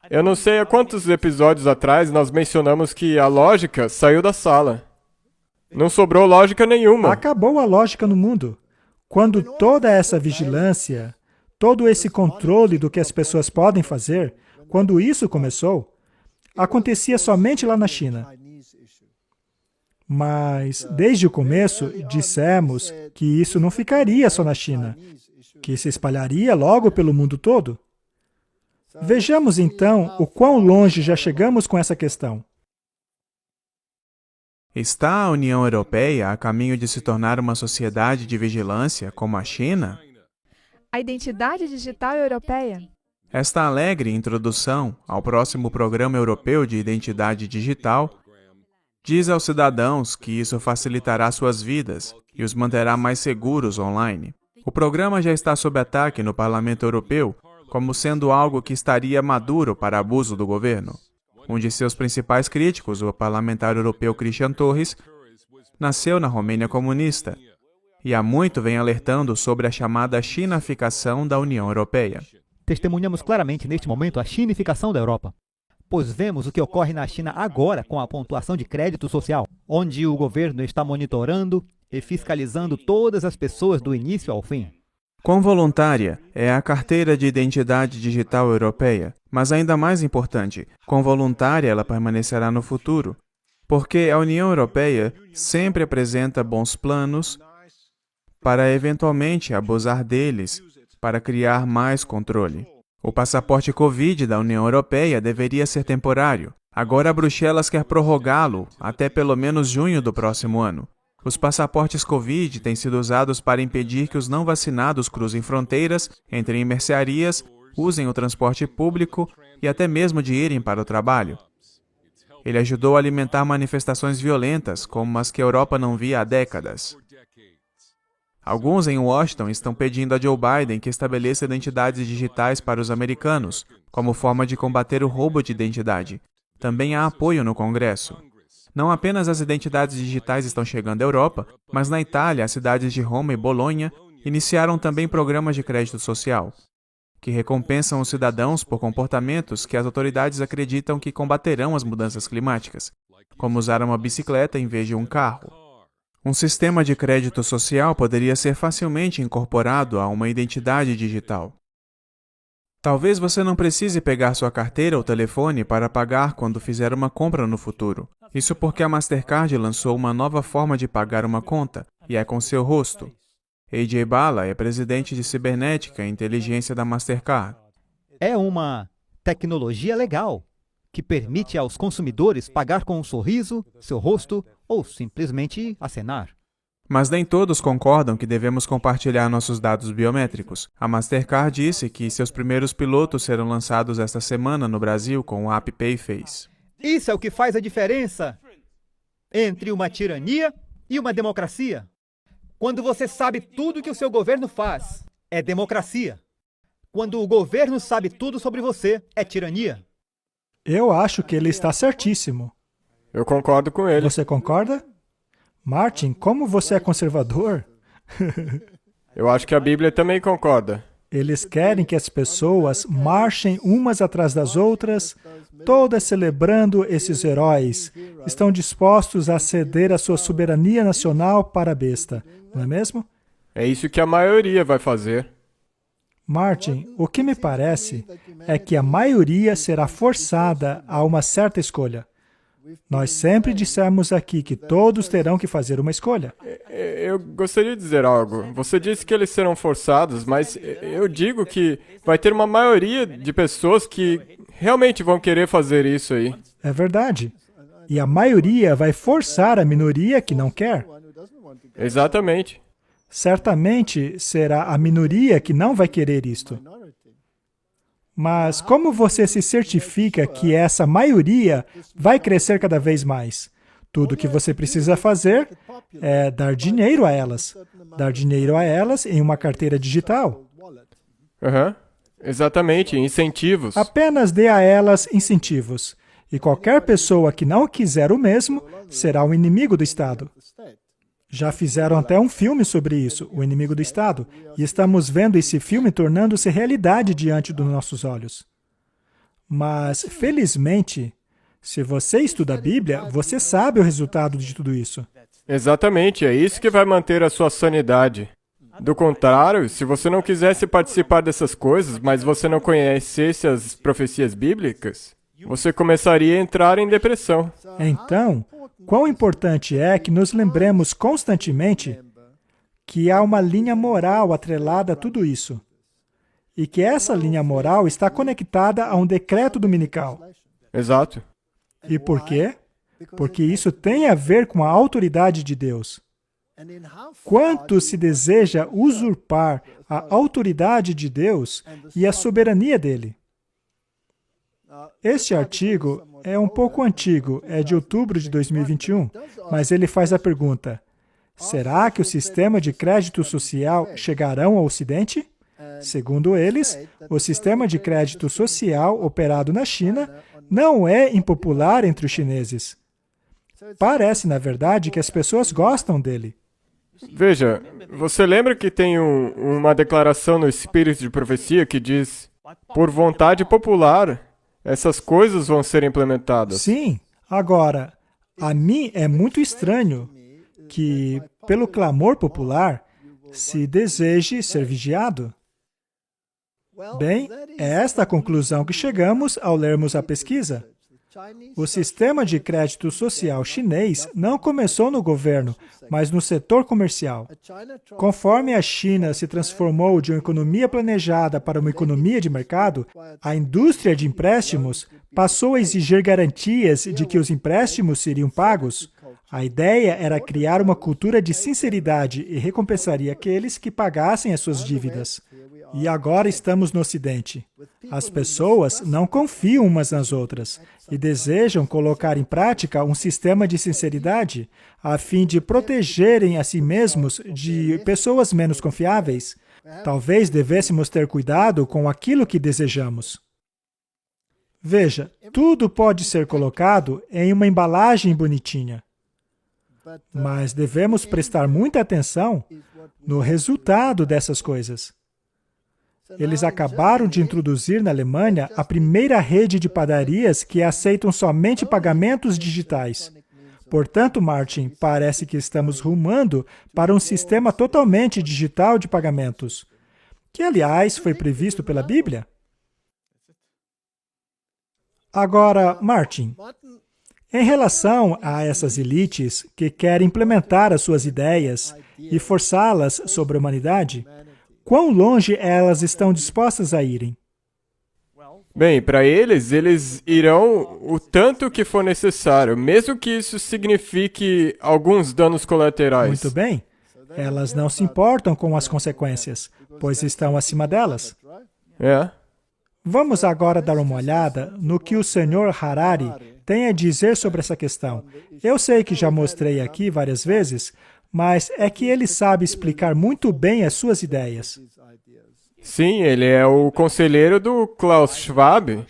eu não sei há quantos episódios atrás nós mencionamos que a lógica saiu da sala. Não sobrou lógica nenhuma. Acabou a lógica no mundo. Quando toda essa vigilância, todo esse controle do que as pessoas podem fazer, quando isso começou, acontecia somente lá na China. Mas, desde o começo, dissemos que isso não ficaria só na China, que se espalharia logo pelo mundo todo. Vejamos, então, o quão longe já chegamos com essa questão. Está a União Europeia a caminho de se tornar uma sociedade de vigilância como a China? A identidade digital europeia. Esta alegre introdução ao próximo Programa Europeu de Identidade Digital diz aos cidadãos que isso facilitará suas vidas e os manterá mais seguros online. O programa já está sob ataque no Parlamento Europeu como sendo algo que estaria maduro para abuso do governo. Um de seus principais críticos, o parlamentar europeu Cristian Torres, nasceu na Romênia comunista e há muito vem alertando sobre a chamada chinaficação da União Europeia. Testemunhamos claramente neste momento a chinificação da Europa, pois vemos o que ocorre na China agora com a pontuação de crédito social, onde o governo está monitorando e fiscalizando todas as pessoas do início ao fim. Quão voluntária é a Carteira de Identidade Digital Europeia, mas ainda mais importante, quão voluntária ela permanecerá no futuro, porque a União Europeia sempre apresenta bons planos para eventualmente abusar deles, para criar mais controle. O passaporte Covid da União Europeia deveria ser temporário. Agora Bruxelas quer prorrogá-lo até pelo menos junho do próximo ano. Os passaportes Covid têm sido usados para impedir que os não vacinados cruzem fronteiras, entrem em mercearias, usem o transporte público e até mesmo de irem para o trabalho. Ele ajudou a alimentar manifestações violentas, como as que a Europa não via há décadas. Alguns em Washington estão pedindo a Joe Biden que estabeleça identidades digitais para os americanos, como forma de combater o roubo de identidade. Também há apoio no Congresso. Não apenas as identidades digitais estão chegando à Europa, mas na Itália, as cidades de Roma e Bolonha iniciaram também programas de crédito social, que recompensam os cidadãos por comportamentos que as autoridades acreditam que combaterão as mudanças climáticas, como usar uma bicicleta em vez de um carro. Um sistema de crédito social poderia ser facilmente incorporado a uma identidade digital. Talvez você não precise pegar sua carteira ou telefone para pagar quando fizer uma compra no futuro. Isso porque a Mastercard lançou uma nova forma de pagar uma conta, e é com seu rosto. AJ Bala é presidente de cibernética e inteligência da Mastercard. É uma tecnologia legal, que permite aos consumidores pagar com um sorriso, seu rosto ou simplesmente acenar. Mas nem todos concordam que devemos compartilhar nossos dados biométricos. A Mastercard disse que seus primeiros pilotos serão lançados esta semana no Brasil com o App Payface. Isso é o que faz a diferença entre uma tirania e uma democracia. Quando você sabe tudo que o seu governo faz, é democracia. Quando o governo sabe tudo sobre você, é tirania. Eu acho que ele está certíssimo. Eu concordo com ele. Você concorda? Martin, como você é conservador? Eu acho que a Bíblia também concorda. Eles querem que as pessoas marchem umas atrás das outras, todas celebrando esses heróis. Estão dispostos a ceder a sua soberania nacional para a besta, não é mesmo? É isso que a maioria vai fazer. Martin, o que me parece é que a maioria será forçada a uma certa escolha. Nós sempre dissemos aqui que todos terão que fazer uma escolha. Eu gostaria de dizer algo. Você disse que eles serão forçados, mas eu digo que vai ter uma maioria de pessoas que realmente vão querer fazer isso aí. É verdade. E a maioria vai forçar a minoria que não quer. Exatamente. Certamente será a minoria que não vai querer isto. Mas como você se certifica que essa maioria vai crescer cada vez mais? Tudo o que você precisa fazer é dar dinheiro a elas. Dar dinheiro a elas em uma carteira digital. Exatamente, incentivos. Apenas dê a elas incentivos. E qualquer pessoa que não quiser o mesmo será um inimigo do Estado. Já fizeram até um filme sobre isso, O Inimigo do Estado, e estamos vendo esse filme tornando-se realidade diante dos nossos olhos. Mas, felizmente, se você estuda a Bíblia, você sabe o resultado de tudo isso. Exatamente, é isso que vai manter a sua sanidade. Do contrário, se você não quisesse participar dessas coisas, mas você não conhecesse as profecias bíblicas, você começaria a entrar em depressão. Então, quão importante é que nos lembremos constantemente que há uma linha moral atrelada a tudo isso. E que essa linha moral está conectada a um decreto dominical. Exato. E por quê? Porque isso tem a ver com a autoridade de Deus. Quanto se deseja usurpar a autoridade de Deus e a soberania dele? Este artigo é um pouco antigo, é de outubro de 2021, mas ele faz a pergunta: será que o sistema de crédito social chegarão ao Ocidente? Segundo eles, o sistema de crédito social operado na China não é impopular entre os chineses. Parece, na verdade, que as pessoas gostam dele. Veja, você lembra que tem uma declaração no Espírito de Profecia que diz: por vontade popular, essas coisas vão ser implementadas? Sim. Agora, a mim é muito estranho que, pelo clamor popular, se deseje ser vigiado. Bem, é esta a conclusão que chegamos ao lermos a pesquisa. O sistema de crédito social chinês não começou no governo, mas no setor comercial. Conforme a China se transformou de uma economia planejada para uma economia de mercado, a indústria de empréstimos passou a exigir garantias de que os empréstimos seriam pagos. A ideia era criar uma cultura de sinceridade e recompensaria aqueles que pagassem as suas dívidas. E agora estamos no Ocidente. As pessoas não confiam umas nas outras e desejam colocar em prática um sistema de sinceridade a fim de protegerem a si mesmos de pessoas menos confiáveis. Talvez devêssemos ter cuidado com aquilo que desejamos. Veja, tudo pode ser colocado em uma embalagem bonitinha. Mas devemos prestar muita atenção no resultado dessas coisas. Eles acabaram de introduzir na Alemanha a primeira rede de padarias que aceitam somente pagamentos digitais. Portanto, Martin, parece que estamos rumando para um sistema totalmente digital de pagamentos, que, aliás, foi previsto pela Bíblia. Agora, Martin, em relação a essas elites que querem implementar as suas ideias e forçá-las sobre a humanidade, quão longe elas estão dispostas a irem? Bem, para eles irão o tanto que for necessário, mesmo que isso signifique alguns danos colaterais. Muito bem. Elas não se importam com as consequências, pois estão acima delas. É. Vamos agora dar uma olhada no que o Sr. Harari tem a dizer sobre essa questão. Eu sei que já mostrei aqui várias vezes, mas é que ele sabe explicar muito bem as suas ideias. Sim, ele é o conselheiro do Klaus Schwab,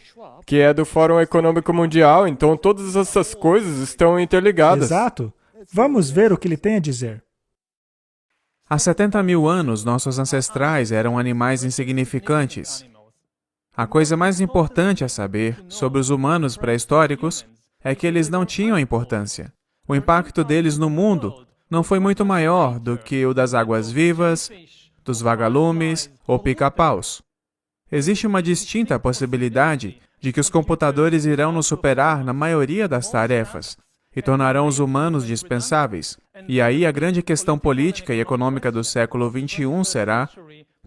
que é do Fórum Econômico Mundial, então todas essas coisas estão interligadas. Exato. Vamos ver o que ele tem a dizer. Há 70 mil anos, nossos ancestrais eram animais insignificantes. A coisa mais importante a saber sobre os humanos pré-históricos é que eles não tinham importância. O impacto deles no mundo não foi muito maior do que o das águas-vivas, dos vagalumes ou pica-paus. Existe uma distinta possibilidade de que os computadores irão nos superar na maioria das tarefas e tornarão os humanos dispensáveis. E aí a grande questão política e econômica do século XXI será: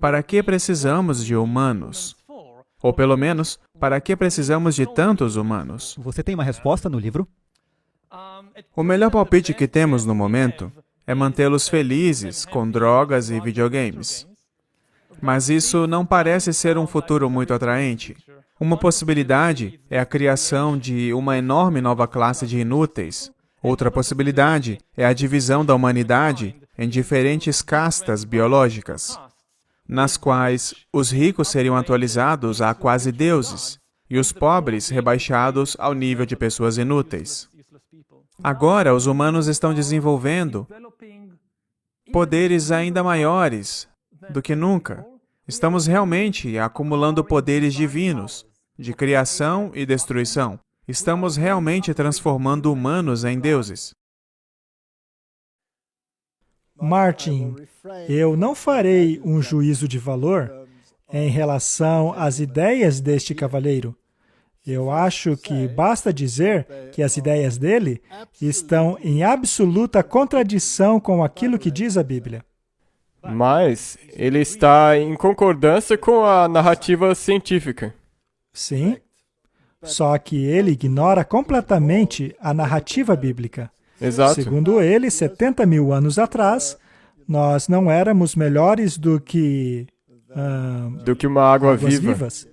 para que precisamos de humanos? Ou pelo menos, para que precisamos de tantos humanos? Você tem uma resposta no livro? O melhor palpite que temos no momento é mantê-los felizes com drogas e videogames. Mas isso não parece ser um futuro muito atraente. Uma possibilidade é a criação de uma enorme nova classe de inúteis. Outra possibilidade é a divisão da humanidade em diferentes castas biológicas, nas quais os ricos seriam atualizados a quase deuses e os pobres rebaixados ao nível de pessoas inúteis. Agora, os humanos estão desenvolvendo poderes ainda maiores do que nunca. Estamos realmente acumulando poderes divinos, de criação e destruição. Estamos realmente transformando humanos em deuses. Martin, eu não farei um juízo de valor em relação às ideias deste cavalheiro. Eu acho que basta dizer que as ideias dele estão em absoluta contradição com aquilo que diz a Bíblia. Mas ele está em concordância com a narrativa científica. Sim, só que ele ignora completamente a narrativa bíblica. Exato. Segundo ele, 70 mil anos atrás, nós não éramos melhores do que uma água águas viva. vivas.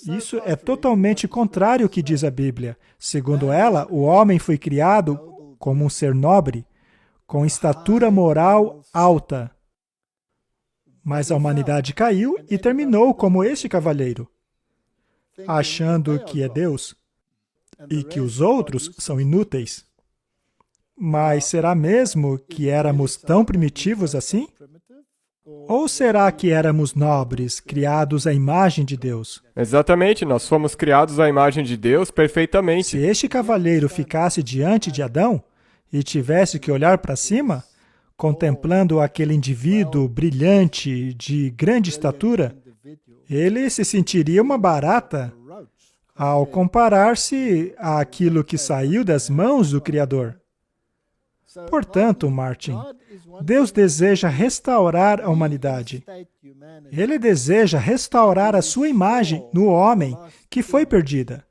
Isso é totalmente contrário ao que diz a Bíblia. Segundo ela, o homem foi criado como um ser nobre, com estatura moral alta. Mas a humanidade caiu e terminou como este cavalheiro, achando que é Deus e que os outros são inúteis. Mas será mesmo que éramos tão primitivos assim? Ou será que éramos nobres, criados à imagem de Deus? Exatamente, nós fomos criados à imagem de Deus perfeitamente. Se este cavalheiro ficasse diante de Adão e tivesse que olhar para cima, contemplando aquele indivíduo brilhante, de grande estatura, ele se sentiria uma barata ao comparar-se àquilo que saiu das mãos do Criador. Portanto, Martin, Deus deseja restaurar a humanidade. Ele deseja restaurar a sua imagem no homem que foi perdida.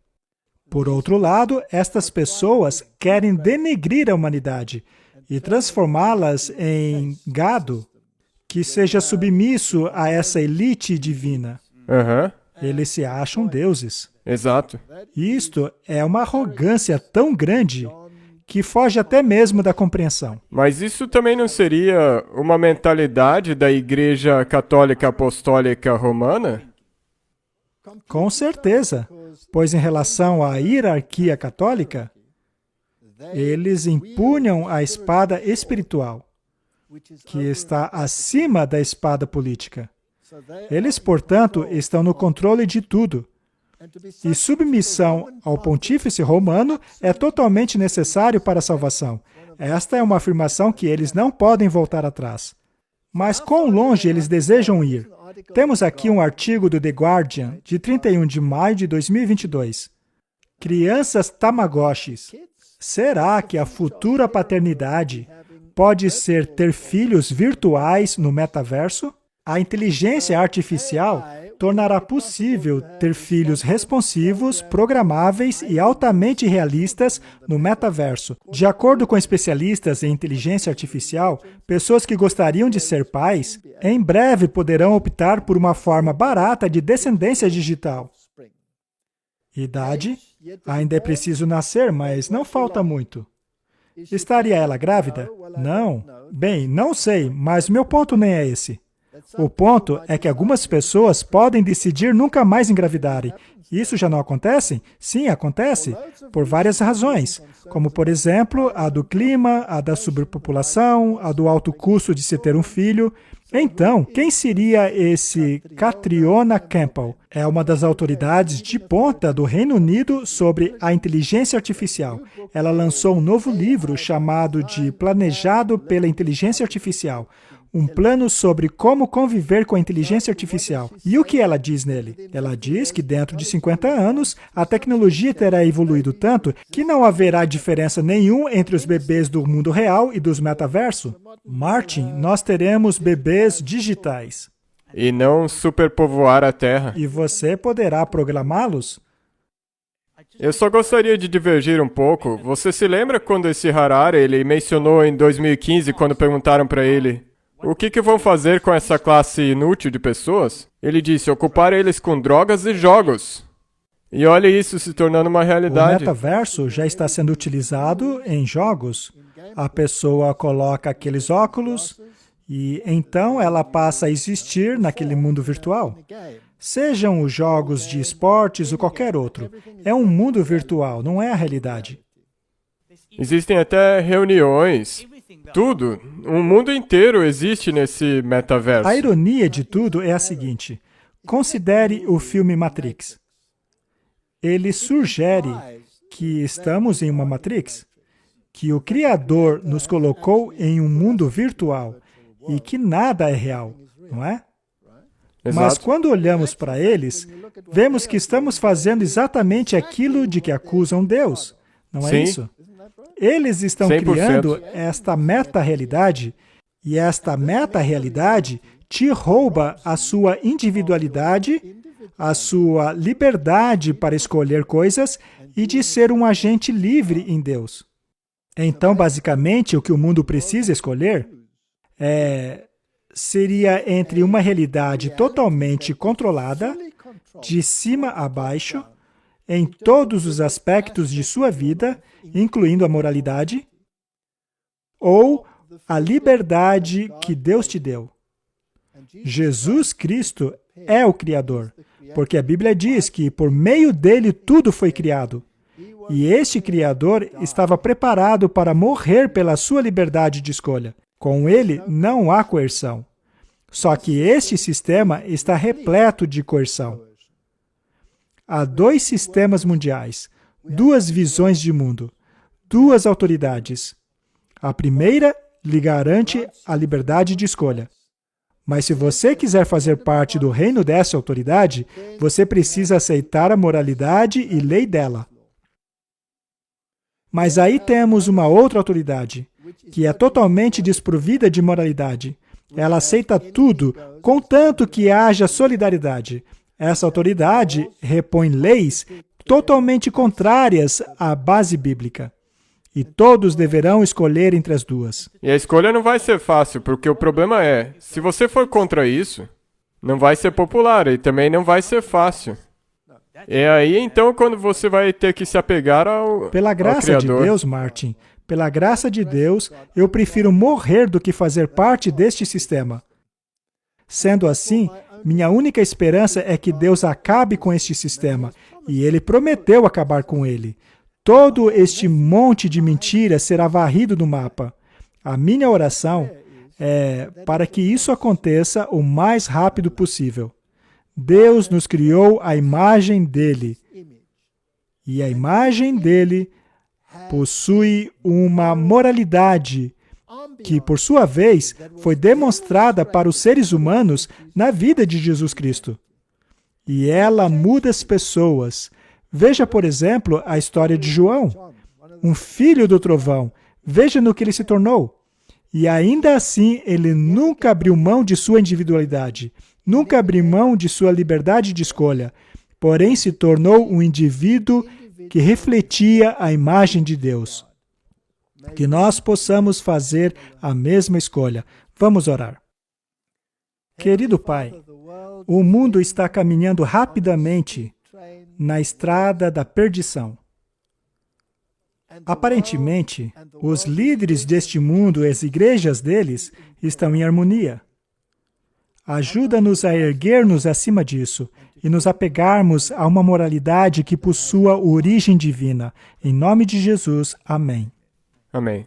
Por outro lado, estas pessoas querem denegrir a humanidade e transformá-las em gado que seja submisso a essa elite divina. Eles se acham deuses. Exato. Isto é uma arrogância tão grande que foge até mesmo da compreensão. Mas isso também não seria uma mentalidade da Igreja Católica Apostólica Romana? Com certeza, pois em relação à hierarquia católica, eles impunham a espada espiritual, que está acima da espada política. Eles, portanto, estão no controle de tudo. E submissão ao pontífice romano é totalmente necessário para a salvação. Esta é uma afirmação que eles não podem voltar atrás. Mas quão longe eles desejam ir? Temos aqui um artigo do The Guardian, de 31 de maio de 2022. Crianças Tamagotchis. Será que a futura paternidade pode ser ter filhos virtuais no metaverso? A inteligência artificial tornará possível ter filhos responsivos, programáveis e altamente realistas no metaverso. De acordo com especialistas em inteligência artificial, pessoas que gostariam de ser pais, em breve poderão optar por uma forma barata de descendência digital. Idade? Ainda é preciso nascer, mas não falta muito. Estaria ela grávida? Não. Bem, não sei, mas meu ponto nem é esse. O ponto é que algumas pessoas podem decidir nunca mais engravidarem. Isso já não acontece? Sim, acontece, por várias razões, como, por exemplo, a do clima, a da superpopulação, a do alto custo de se ter um filho. Então, quem seria esse Catriona Campbell? É uma das autoridades de ponta do Reino Unido sobre a inteligência artificial. Ela lançou um novo livro chamado de Planejado pela Inteligência Artificial, um plano sobre como conviver com a inteligência artificial. E o que ela diz nele? Ela diz que dentro de 50 anos, a tecnologia terá evoluído tanto que não haverá diferença nenhuma entre os bebês do mundo real e dos metaverso. Martin, nós teremos bebês digitais. E não superpovoar a Terra. E você poderá programá-los? Eu só gostaria de divergir um pouco. Você se lembra quando esse Harari, ele mencionou em 2015, quando perguntaram para ele o que vão fazer com essa classe inútil de pessoas? Ele disse, ocupar eles com drogas e jogos. E olha isso se tornando uma realidade. O metaverso já está sendo utilizado em jogos. A pessoa coloca aqueles óculos e então ela passa a existir naquele mundo virtual. Sejam os jogos de esportes ou qualquer outro. É um mundo virtual, não é a realidade. Existem até reuniões, tudo. Um mundo inteiro existe nesse metaverso. A ironia de tudo é a seguinte. Considere o filme Matrix. Ele sugere que estamos em uma Matrix, que o Criador nos colocou em um mundo virtual e que nada é real, não é? Exato. Mas quando olhamos para eles, vemos que estamos fazendo exatamente aquilo de que acusam Deus. Não é Sim. isso? Eles estão 100%. criando esta meta-realidade, e esta meta-realidade te rouba a sua individualidade, a sua liberdade para escolher coisas e de ser um agente livre em Deus. Então, basicamente, o que o mundo precisa escolher seria entre uma realidade totalmente controlada, de cima a baixo, em todos os aspectos de sua vida, incluindo a moralidade, ou a liberdade que Deus te deu. Jesus Cristo é o Criador, porque a Bíblia diz que por meio dele tudo foi criado. E este Criador estava preparado para morrer pela sua liberdade de escolha. Com ele não há coerção. Só que este sistema está repleto de coerção. Há dois sistemas mundiais, duas visões de mundo, duas autoridades. A primeira lhe garante a liberdade de escolha. Mas se você quiser fazer parte do reino dessa autoridade, você precisa aceitar a moralidade e lei dela. Mas aí temos uma outra autoridade, que é totalmente desprovida de moralidade. Ela aceita tudo, contanto que haja solidariedade. Essa autoridade repõe leis totalmente contrárias à base bíblica. E todos deverão escolher entre as duas. E a escolha não vai ser fácil, porque o problema é, se você for contra isso, não vai ser popular e também não vai ser fácil. É aí então quando você vai ter que se apegar ao Pela graça ao de Criador. Deus, Martin, pela graça de Deus, eu prefiro morrer do que fazer parte deste sistema. Sendo assim, minha única esperança é que Deus acabe com este sistema, e Ele prometeu acabar com ele. Todo este monte de mentiras será varrido do mapa. A minha oração é para que isso aconteça o mais rápido possível. Deus nos criou à imagem dele. E a imagem dele possui uma moralidade que, por sua vez, foi demonstrada para os seres humanos na vida de Jesus Cristo. E ela muda as pessoas. Veja, por exemplo, a história de João, um filho do trovão. Veja no que ele se tornou. E ainda assim, ele nunca abriu mão de sua individualidade, nunca abriu mão de sua liberdade de escolha, porém se tornou um indivíduo que refletia a imagem de Deus. Que nós possamos fazer a mesma escolha. Vamos orar. Querido Pai, o mundo está caminhando rapidamente na estrada da perdição. Aparentemente, os líderes deste mundo e as igrejas deles estão em harmonia. Ajuda-nos a erguer-nos acima disso e nos apegarmos a uma moralidade que possua origem divina. Em nome de Jesus, amém. Amém.